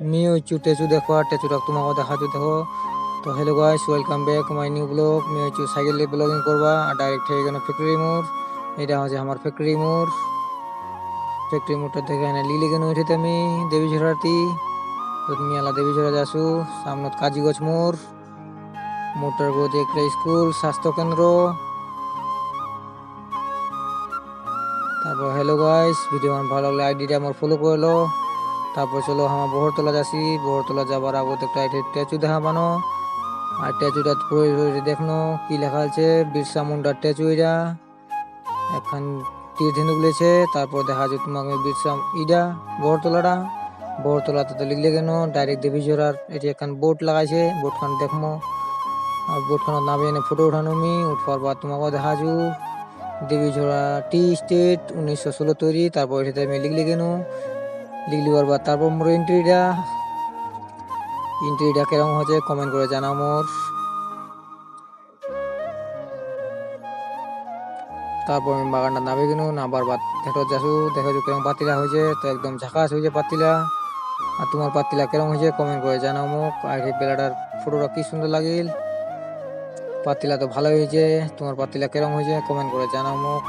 মিও টেচু দেখো আর টেচুটা তোমাকে দেখাচ্ছি দেখো। তো hello guys, welcome back my new vlog. মিও সাইকেল ব্লগিং করবা আর ডাইরেক্ট হয়ে গেল ফ্যাক্টরি মোড়। এটা হচ্ছে আমার ফ্যাক্টরি মোড়। ফ্যাক্টরি মোড়টা দেখে এনে লিলি কেন উঠেতে আমি দেবী ঝরাতি। তো তুমি আলা দেবী ঝরা যাসু সামনত কাজীগছ মোড়। মোড়টার গতি একটা স্কুল স্বাস্থ্য কেন্দ্র। তারপর হ্যালো গাইস, ভিডিও আমার ভালো লাগলে আইডিটা আমার ফলো করলো। তারপর চলো আমার বহরতলা যাচ্ছি। বহরতলা যাবার আগত একটা স্ট্যাচু দেখা পানো। আর স্ট্যাচুটা পুরো দেখনো কি লেখা আছে, বিরসা মুন্ডার স্ট্যাচু। এটা এখন তীর ধেনু গুলেছে। তারপর দেখা যায় তোমাকে বিরসা ইডা বহরতলাটা। বহরতলাতে তো লিখলে কেন ডাইরেক্ট দেবী জোড়ার এটি এখন বোট লাগাইছে। বোটখান দেখমো আর বোটখানত নামে এনে ফটো উঠানো মি উঠবার পর তোমাকে দেখা যু দেবী জোড়া টি স্টেট 1916 তৈরি। তারপর এটাতে আমি লিখলে কেন লিখলি পারবা। তারপর মোর এন্ট্রিটা কেরম হচ্ছে কমেন্ট করে জানাও মোর। তারপর আমি বাগানটা নামে কিনু নামবার বাদ দেখো যাসু দেখো কেরম পাতিলা হয়েছে। তো একদম ঝাকাস হয়েছে পাতিলা। আর তোমার পাতিলা কেরম হয়েছে কমেন্ট করে জানাও মোক। আর এই বেলাটার ফটোটা কি সুন্দর লাগিল। পাতিলা তো ভালো হয়েছে, তোমার পাতিলা কেরম হয়েছে কমেন্ট করে জানাও মোক।